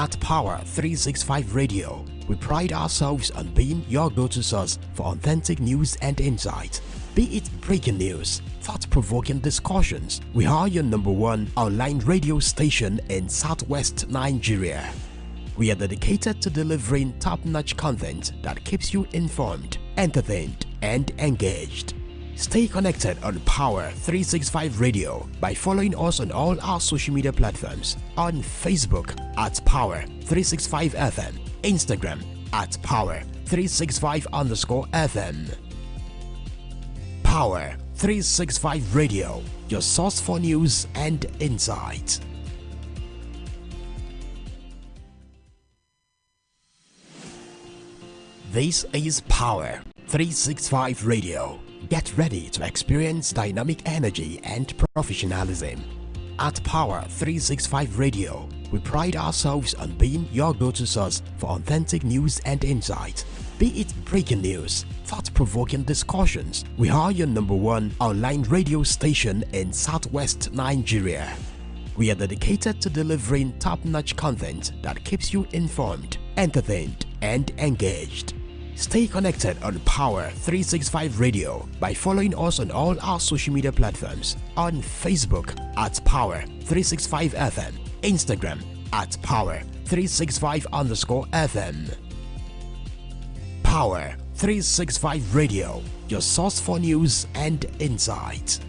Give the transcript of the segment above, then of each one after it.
At Power365 Radio, we pride ourselves on being your go-to source for authentic news and insight. Be it breaking news, thought-provoking discussions, we are your #1 online radio station in Southwest Nigeria. We are dedicated to delivering top-notch content that keeps you informed, entertained, and engaged. Stay connected on Power365 Radio by following us on all our social media platforms, on Facebook at Power365FM, Instagram at Power365_FM. Power365 Radio, your source for news and insight. This is Power365 Radio. Get ready to experience dynamic energy and professionalism. At Power365 Radio, we pride ourselves on being your go-to source for authentic news and insight. Be it breaking news, thought-provoking discussions, we are your #1 online radio station in Southwest Nigeria. We are dedicated to delivering top-notch content that keeps you informed, entertained, and engaged. Stay connected on Power365 Radio by following us on all our social media platforms, on Facebook at Power365FM, Instagram at Power365_FM. Power365 Radio, your source for news and insight.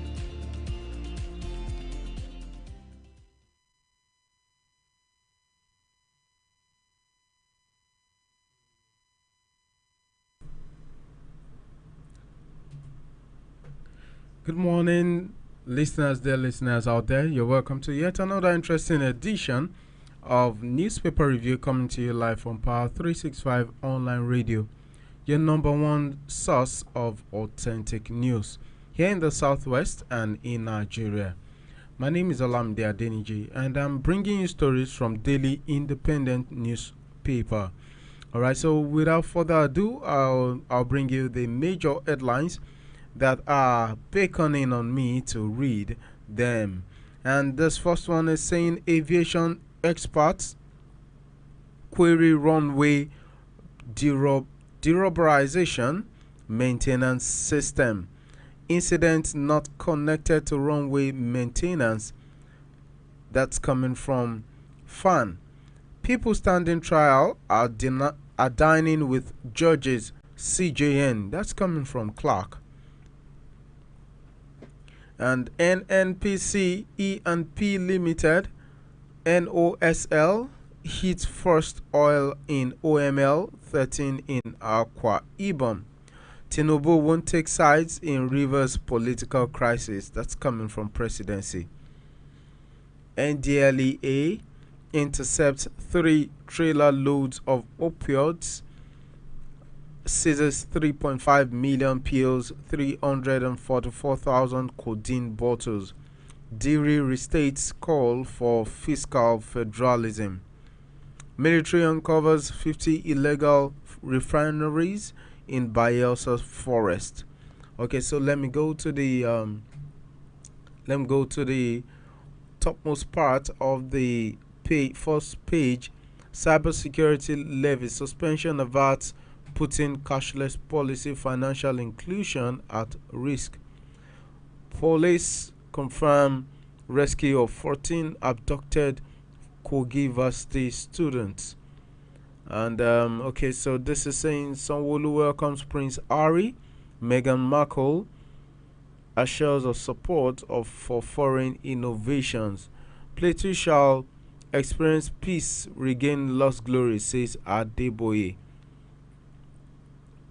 Good morning, dear listeners out there. You're welcome to yet another interesting edition of Newspaper Review, coming to you live from Power365 Online Radio, your #1 source of authentic news here in the Southwest and in Nigeria. My name is Olamide Adeniji, and I'm bringing you stories from Daily Independent newspaper. Alright, so without further ado, I'll bring you the major headlines that are beckoning on me to read them. And this first one is saying aviation experts query runway derubberization maintenance system. Incident not connected to runway maintenance. That's coming from FAN. People standing trial are dining with judges CJN. That's coming from Clark. And NNPC E&P Limited NOSL hits first oil in OML 13 in Akwa Ibom. Tinubu won't take sides in Rivers political crisis. That's coming from Presidency. NDLEA intercepts 3 trailer loads of opioids, seizes 3.5 million pills, 344,000 codeine bottles. Diri restates call for fiscal federalism. Military uncovers 50 illegal refineries in Bayelsa forest. Okay, so let me go to the topmost part of the first page. Cybersecurity levy suspension averts putting cashless policy financial inclusion at risk. Police confirm rescue of 14 abducted Kogi University students. And okay, so this is saying Sanwo-Olu welcomes Prince Harry. Meghan Markle assures of support for foreign innovations. Plateau shall experience peace, regain lost glory, says Adeboye.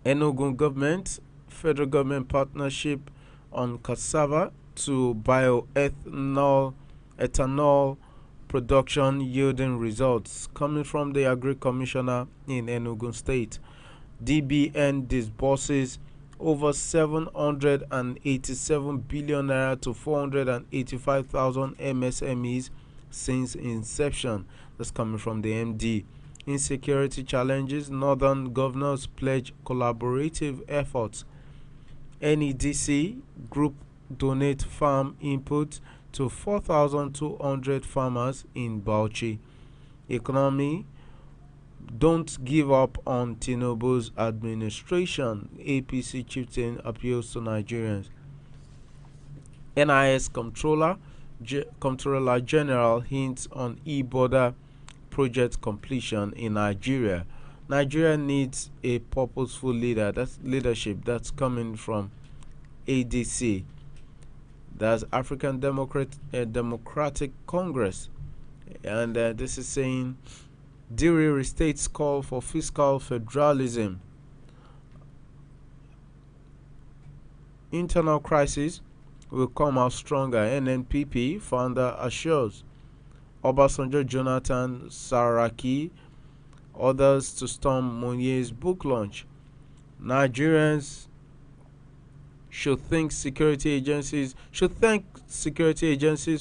Enugu government, federal government partnership on cassava to bioethanol production yielding results, coming from the Agri Commissioner in Enugu State. DBN disburses over 787 billion naira to 485,000 MSMEs since inception. That's coming from the MD. Insecurity challenges, Northern governors pledge collaborative efforts. NEDC group donate farm input to 4,200 farmers in Bauchi. economy. Don't give up on Tinubu's administration. APC chieftain appeals to Nigerians. NIS Comptroller General hints on e-border project completion in Nigeria. Nigeria needs a purposeful leader. That's leadership. That's coming from ADC. That's African Democratic Congress. And this is saying Diri restates call for fiscal federalism. Internal crisis will come out stronger. NNPP founder assures. Obasanjo, Jonathan, Saraki, others to storm Monye's book launch. Nigerians should thank security agencies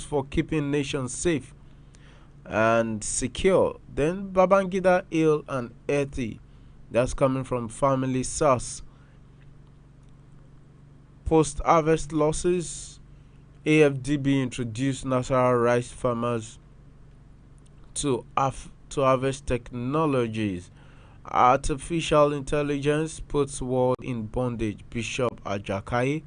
for keeping nations safe and secure. Then Babangida ill and earthy. That's coming from Family SARS. Post-harvest losses. AFDB introduced Nasarawa rice farmers to harvest technologies. Artificial intelligence puts world in bondage. Bishop Ajakai.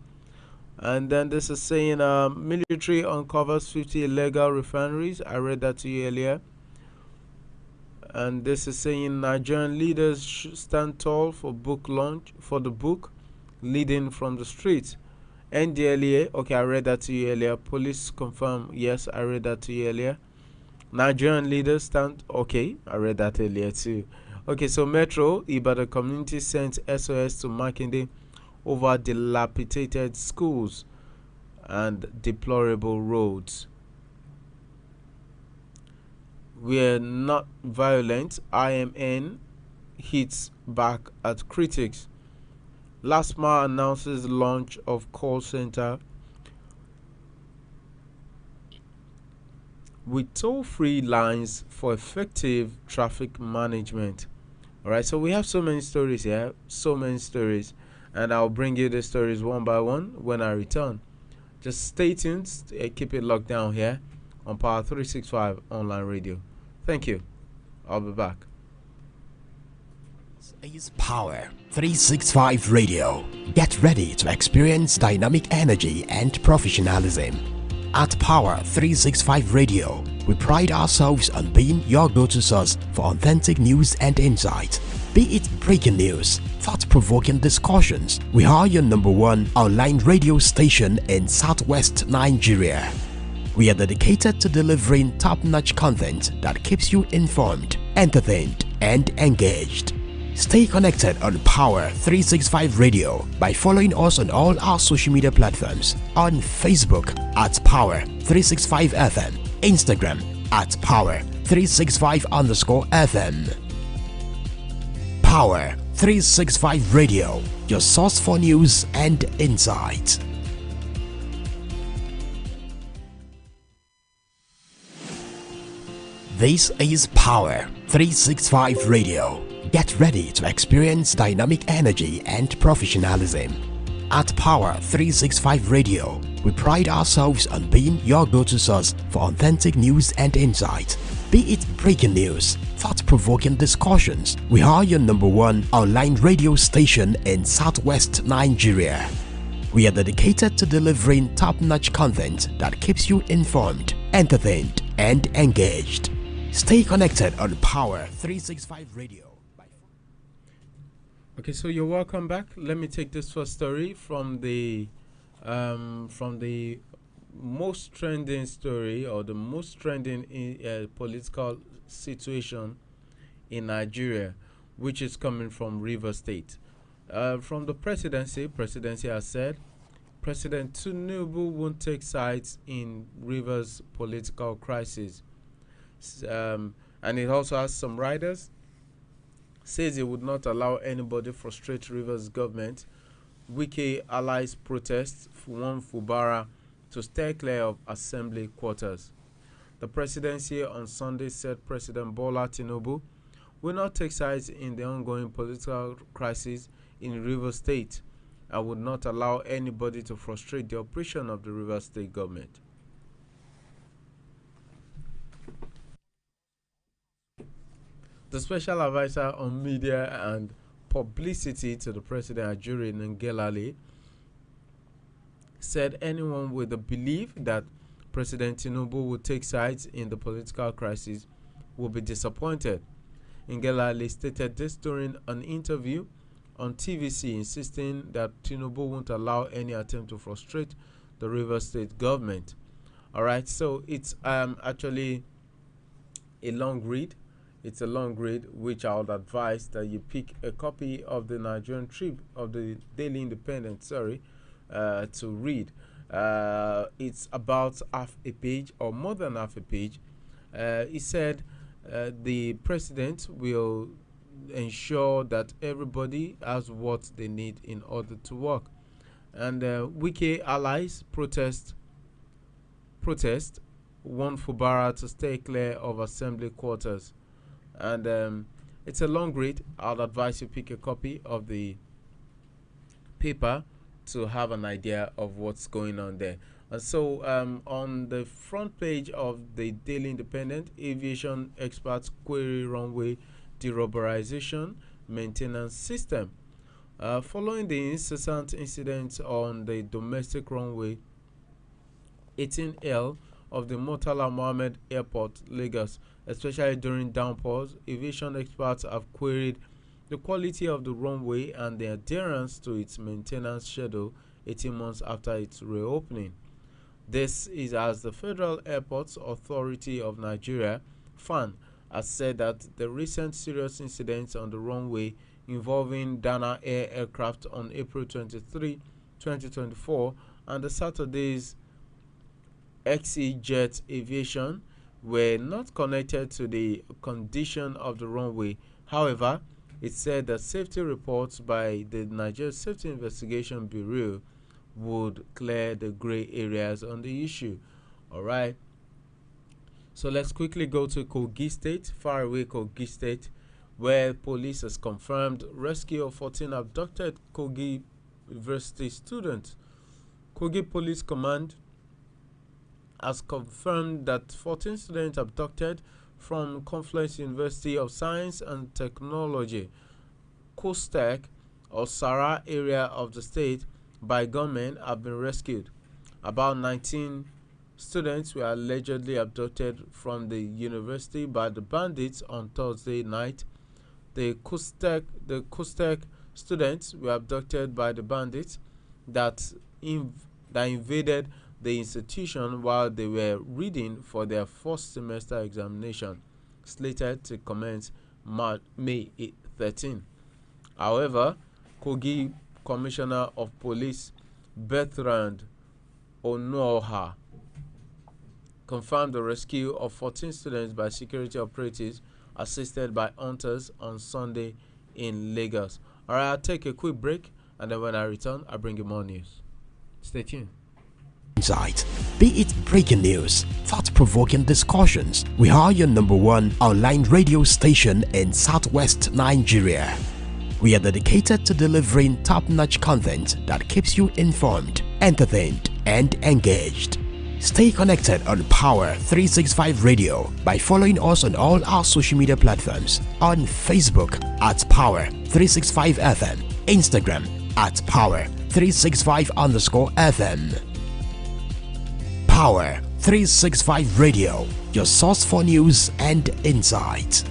And then this is saying military uncovers 50 illegal refineries. I read that to you earlier. And this is saying Nigerian leaders should stand tall for book launch for the book Leading from the Streets. NDLEA, okay, I read that to you earlier. Police confirm, yes, I read that to you earlier. Nigerian leaders stand, okay, I read that earlier too. Okay, so Metro, Ibadan community sent SOS to Makinde over dilapidated schools and deplorable roads. We're not violent. IMN hits back at critics. LASMA announces launch of call center with toll-free lines for effective traffic management. Alright, so we have so many stories here, and I'll bring you the stories one by one when I return. Just stay tuned, keep it locked down here on Power 365 Online Radio. Thank you. I'll be back. This is Power 365 Radio. Get ready to experience dynamic energy and professionalism. At Power 365 Radio, we pride ourselves on being your go-to source for authentic news and insight. Be it breaking news, thought-provoking discussions, we are your #1 online radio station in Southwest Nigeria. We are dedicated to delivering top-notch content that keeps you informed, entertained, and engaged. Stay connected on Power 365 Radio by following us on all our social media platforms. On Facebook at Power 365 FM, Instagram at Power 365_FM. Power 365 Radio, your source for news and insight. This is Power 365 Radio. Get ready to experience dynamic energy and professionalism. At Power 365 Radio, we pride ourselves on being your go-to source for authentic news and insight. Be it breaking news, thought-provoking discussions, we are your #1 online radio station in Southwest Nigeria. We are dedicated to delivering top-notch content that keeps you informed, entertained, and engaged. Stay connected on Power 365 Radio. Okay, so you're welcome back. Let me take this first story from the most trending story, or the most trending political situation in Nigeria, which is coming from Rivers State. From the presidency has said President Tinubu won't take sides in Rivers political crisis. And it also has some riders. Says it would not allow anybody frustrate Rivers government. Wike allies protests warn Fubara to stay clear of assembly quarters. The presidency on Sunday said President Bola Tinubu will not take sides in the ongoing political crisis in Rivers State and would not allow anybody to frustrate the operation of the Rivers State government. The special advisor on media and publicity to the president, Ajuri Ngelale, said anyone with the belief that President Tinubu would take sides in the political crisis will be disappointed. Ngelale stated this during an interview on TVC, insisting that Tinubu won't allow any attempt to frustrate the Rivers State government. All right, so it's actually a long read. It's a long read, which I would advise that you pick a copy of the Nigerian Tribune, of the Daily Independent, to read. It's about half a page or more than half a page. He said the president will ensure that everybody has what they need in order to work. And Wike allies protest want Fubara to stay clear of assembly quarters. And it's a long read. I'd advise you pick a copy of the paper to have an idea of what's going on there. And so on the front page of the Daily Independent, aviation experts query runway derubberization maintenance system. Following the incessant incidents on the domestic runway 18L of the Murtala Mohammed Airport, Lagos, especially during downpours, aviation experts have queried the quality of the runway and the adherence to its maintenance schedule 18 months after its reopening. This is as the Federal Airports Authority of Nigeria, FAN, has said that the recent serious incidents on the runway involving Dana Air aircraft on April 23, 2024, and the Saturday's XE-Jet Aviation were not connected to the condition of the runway. However, it said that safety reports by the Nigeria Safety Investigation Bureau would clear the gray areas on the issue. All right. So let's quickly go to Kogi State, faraway Kogi State, where police has confirmed rescue of 14 abducted Kogi University students. Kogi Police Command has confirmed that 14 students abducted from Confluence University of Science and Technology, KUSTEC, or Sarah area of the state by gunmen have been rescued. About 19 students were allegedly abducted from the university by the bandits on Thursday night. The KUSTEC students were abducted by the bandits that invaded the institution while they were reading for their first semester examination, slated to commence May 13. However, Kogi Commissioner of Police Bertrand Onoha confirmed the rescue of 14 students by security operatives assisted by hunters on Sunday in Lagos. All right, I'll take a quick break, and then when I return, I'll bring you more news. Stay tuned. Insight. Be it breaking news, thought-provoking discussions, we are your #1 online radio station in Southwest Nigeria. We are dedicated to delivering top-notch content that keeps you informed, entertained, and engaged. Stay connected on Power 365 Radio by following us on all our social media platforms, on Facebook at Power 365 FM, Instagram at Power 365_FM. Power 365 Radio, your source for news and insight.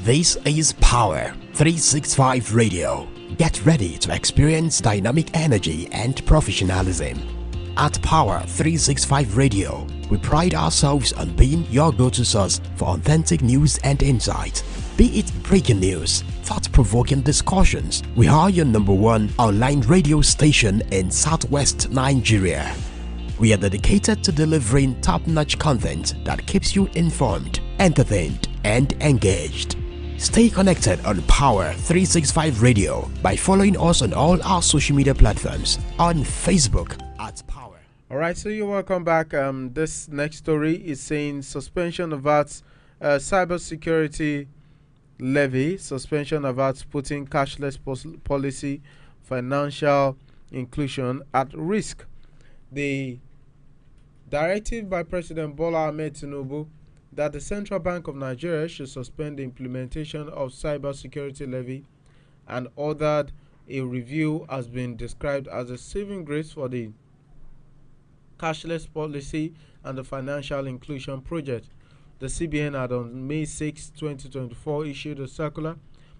This is Power 365 Radio. Get ready to experience dynamic energy and professionalism. At Power 365 Radio, we pride ourselves on being your go-to source for authentic news and insight. Be it breaking news, thought-provoking discussions, we are your #1 online radio station in Southwest Nigeria. We are dedicated to delivering top-notch content that keeps you informed, entertained, and engaged. Stay connected on Power 365 Radio by following us on all our social media platforms, on Facebook at Power. All right, so you're welcome back. This next story is saying suspension of arts, cybersecurity levy, suspension of arts putting cashless policy, financial inclusion at risk. The Directive by President Bola Ahmed Tinubu that the Central Bank of Nigeria should suspend the implementation of cybersecurity levy and ordered a review has been described as a saving grace for the cashless policy and the financial inclusion project. The CBN had on May 6, 2024 issued a circular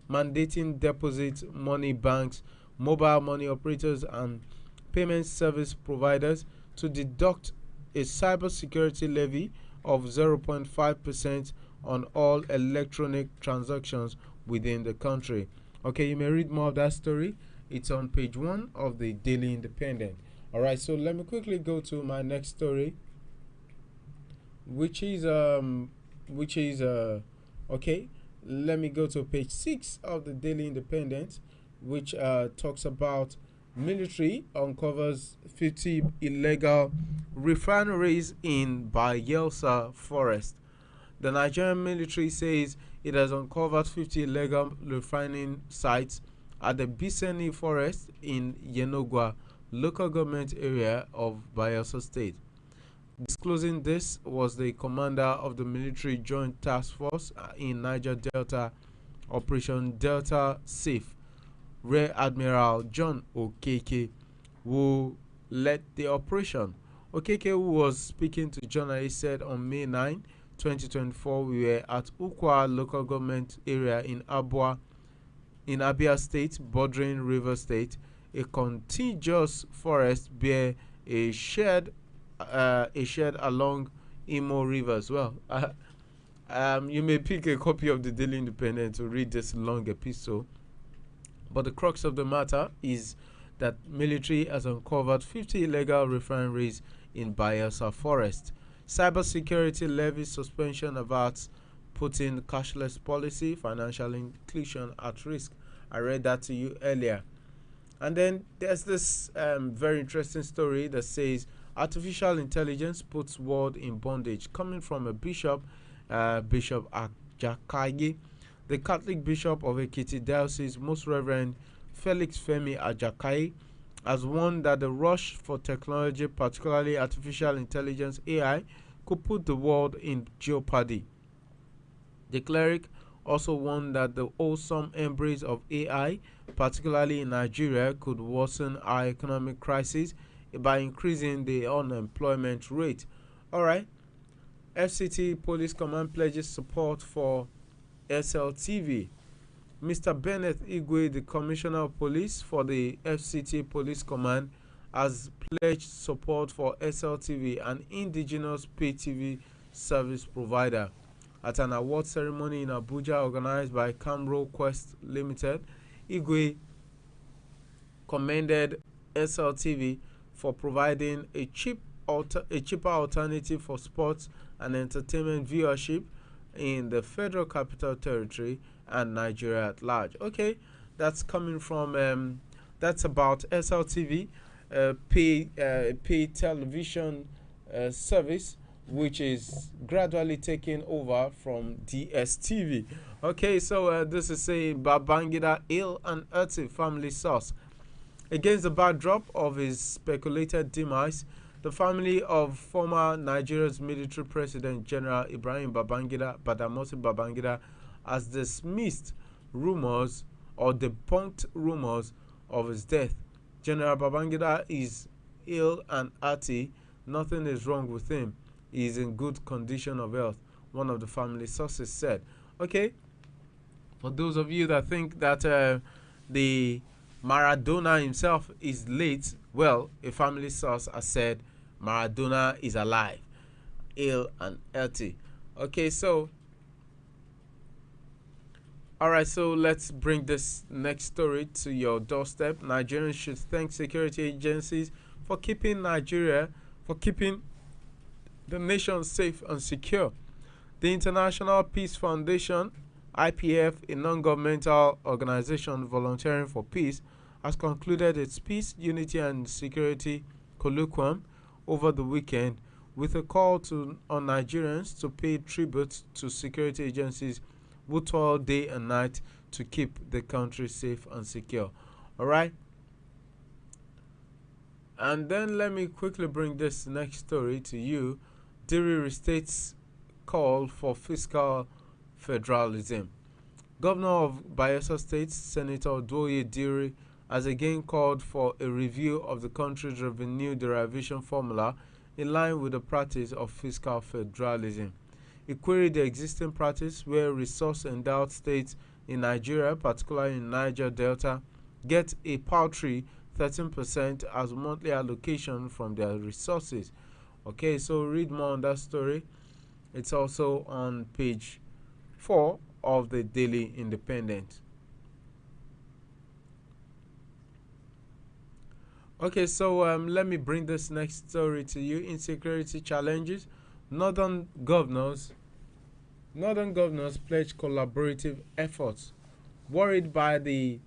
mandating deposit money banks, mobile money operators and payment service providers to deduct a cybersecurity levy of 0.5% on all electronic transactions within the country. Okay, you may read more of that story. It's on page 1 of the Daily Independent. Alright, so let me quickly go to my next story, which is okay, let me go to page 6 of the Daily Independent, which talks about military uncovers 50 illegal refineries in Bayelsa Forest. The Nigerian military says it has uncovered 50 illegal refining sites at the Biseni Forest in Yenogwa local government area of Bayelsa State. Disclosing this was the commander of the military joint task force in Niger Delta, Operation Delta Safe, Rear Admiral John Okeke, who led the operation. Okeke, who was speaking to journalists, said on May 9, 2024, we were at Ukwa local government area in Abia State, bordering River State. A contiguous forest bear a shared along Imo River as well. You may pick a copy of the Daily Independent to read this long epistle. But the crux of the matter is that military has uncovered 50 illegal refineries in Bayelsa Forest. Cybersecurity levy suspension averts putting cashless policy, financial inclusion at risk. I read that to you earlier. And then there's this very interesting story that says artificial intelligence puts world in bondage, coming from a bishop, Bishop Ajakai. The Catholic Bishop of Ekiti Diocese, Most Reverend Felix Femi Ajakai, has warned that the rush for technology, particularly artificial intelligence (AI), could put the world in jeopardy. The cleric also warned that the wholesome embrace of AI, particularly in Nigeria, could worsen our economic crisis by increasing the unemployment rate. Alright, FCT Police Command pledges support for SLTV. Mr. Bennett Igwe, the Commissioner of Police for the FCT Police Command, has pledged support for SLTV, an indigenous pay TV service provider. At an award ceremony in Abuja organized by Camro Quest Limited, Igwe commended SLTV for providing a cheaper alternative for sports and entertainment viewership in the Federal Capital Territory and Nigeria at large. Okay, that's coming from that's about SLTV, pay television service, which is gradually taking over from DSTV. Okay, so this is saying Babangida ill and earthy family source. Against the backdrop of his speculated demise, the family of former Nigeria's military president General Ibrahim Babangida Badamasi Babangida has dismissed rumors or debunked rumors of his death. General Babangida is ill and hearty. Nothing is wrong with him. He is in good condition of health, one of the family sources said. Okay, for those of you that think that the Maradona himself is late, well, a family source has said Maradona is alive, ill and healthy. Okay, so alright, so let's bring this next story to your doorstep. Nigerians should thank security agencies for keeping the nation safe and secure. The International Peace Foundation, IPF, a non-governmental organization volunteering for peace, has concluded its Peace, Unity and Security colloquium over the weekend with a call on Nigerians to pay tribute to security agencies who toil day and night to keep the country safe and secure. Alright? And then let me quickly bring this next story to you. Diri restates call for fiscal federalism. Governor of Bayelsa State, Senator Oduoye Diri, has again called for a review of the country's revenue derivation formula in line with the practice of fiscal federalism. He queried the existing practice where resource-endowed states in Nigeria, particularly in Niger Delta, get a paltry 13% as monthly allocation from their resources. Okay, so read more on that story. It's also on page 4 of the Daily Independent. Okay, so let me bring this next story to you. Insecurity challenges. Northern governors pledge collaborative efforts. Worried by the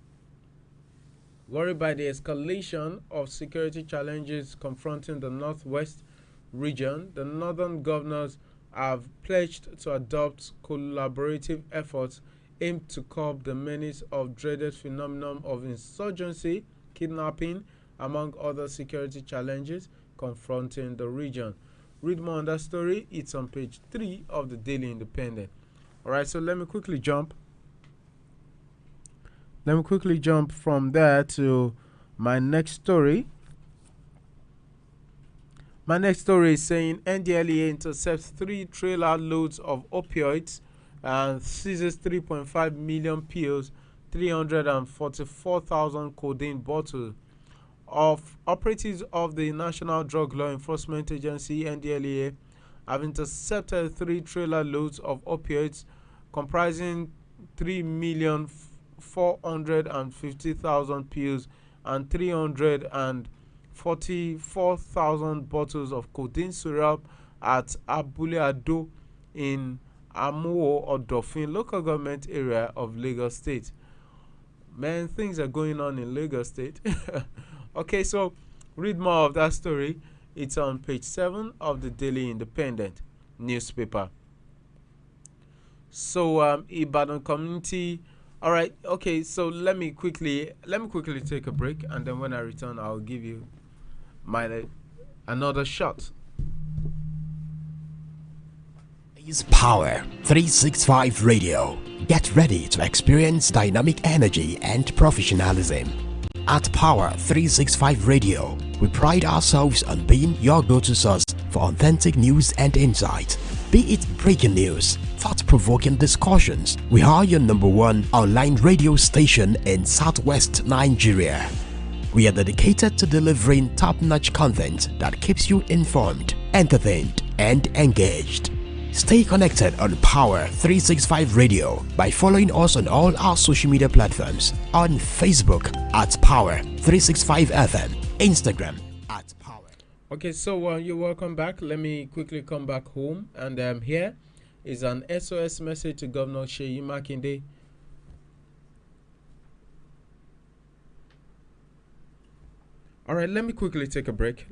escalation of security challenges confronting the Northwest region, the Northern governors have pledged to adopt collaborative efforts aimed to curb the menace of dreaded phenomenon of insurgency, kidnapping, among other security challenges confronting the region. Read more on that story. It's on page 3 of the Daily Independent. Alright, so let me quickly jump from there to my next story. My next story is saying NDLEA intercepts 3 trailer loads of opioids and seizes 3.5 million pills, 344,000 codeine bottles. Of operatives of the National Drug Law Enforcement Agency (NDLEA) have intercepted 3 trailer loads of opioids comprising 3,450,000 pills and 344,000 bottles of codeine syrup at Abule Ado in Amuwo Odofin local government area of Lagos State. Man, things are going on in Lagos State. Okay, so read more of that story. It's on page 7 of the Daily Independent newspaper. So Ibadan community. All right. Okay, so let me quickly take a break, and then when I return, I'll give you my another shot. Is Power 365 Radio. Get ready to experience dynamic energy and professionalism. At Power 365 Radio, we pride ourselves on being your go-to source for authentic news and insight. Be it breaking news, thought-provoking discussions, we are your #1 online radio station in Southwest Nigeria. We are dedicated to delivering top-notch content that keeps you informed, entertained, and engaged. Stay connected on Power 365 Radio by following us on all our social media platforms, on Facebook at Power 365 FM, Instagram at Power. Okay, so you're welcome back. Let me quickly come back home, and here is an SOS message to Governor Seyi Makinde. All right, let me quickly take a break.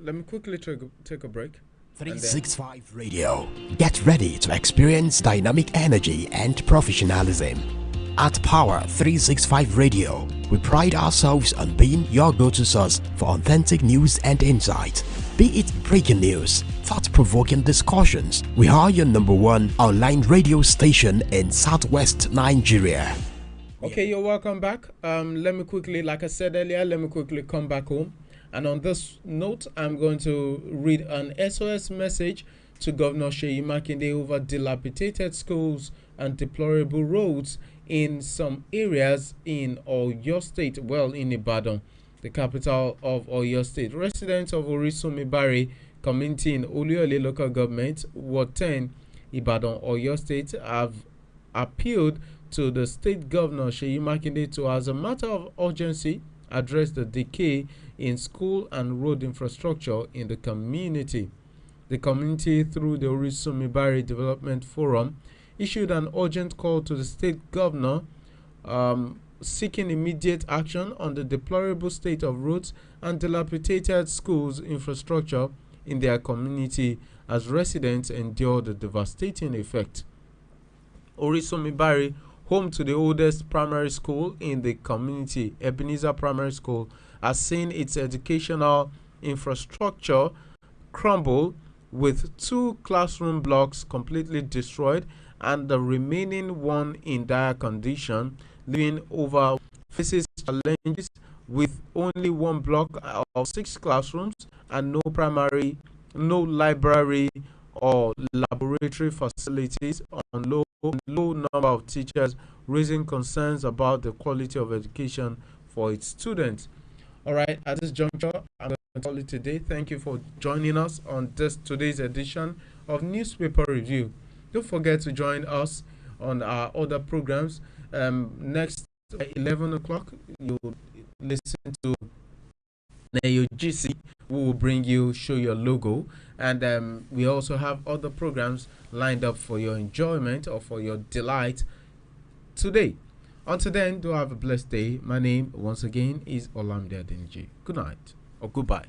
365 Radio. Get ready to experience dynamic energy and professionalism. At Power 365 Radio, we pride ourselves on being your go-to source for authentic news and insight. Be it breaking news, thought-provoking discussions, we are your #1 online radio station in Southwest Nigeria. Okay, you're welcome back. Let me quickly, like I said earlier, come back home. And on this note, I'm going to read an SOS message to Governor Seyi Makinde over dilapidated schools and deplorable roads in some areas in Oyo State, in Ibadan, the capital of Oyo State. Residents of Orisumibari community in Oluyole local government, Ward 10, Ibadan, Oyo State, have appealed to the state governor Seyi Makinde to, as a matter of urgency, address the decay in school and road infrastructure in the community. The community, through the Orisumibari Development Forum, issued an urgent call to the state governor seeking immediate action on the deplorable state of roads and dilapidated schools infrastructure in their community as residents endure the devastating effect. Orisumibari, home to the oldest primary school in the community, Ebenezer Primary School, has seen its educational infrastructure crumble with 2 classroom blocks completely destroyed and the remaining one in dire condition, leaving over faces challenges with only 1 block of 6 classrooms and no library or laboratory facilities, on low number of teachers, raising concerns about the quality of education for its students. All right, at this juncture, I'm going to call it today. Thank you for joining us on today's edition of Newspaper Review. Don't forget to join us on our other programs. Next 11 o'clock, you'll listen to Neo GC, who will bring you Show Your Logo. And we also have other programs lined up for your enjoyment or for your delight today. Until then, do have a blessed day. My name, once again, is Olamide Adeniji. Good night or goodbye.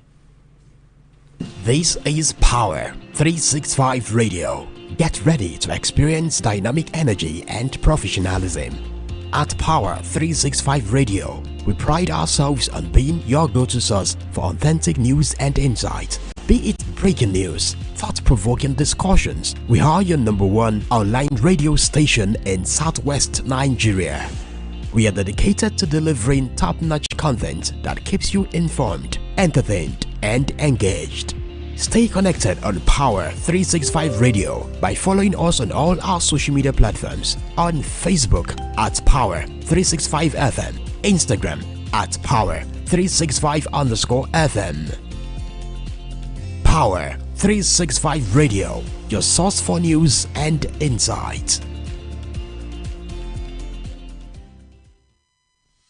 This is Power 365 Radio. Get ready to experience dynamic energy and professionalism. At Power 365 Radio, we pride ourselves on being your go-to source for authentic news and insight. Be it breaking news, thought-provoking discussions, we are your #1 online radio station in Southwest Nigeria. We are dedicated to delivering top-notch content that keeps you informed, entertained, and engaged. Stay connected on Power 365 Radio by following us on all our social media platforms. On Facebook at Power 365 FM, Instagram at Power 365_FM. Power 365 Radio, your source for news and insight.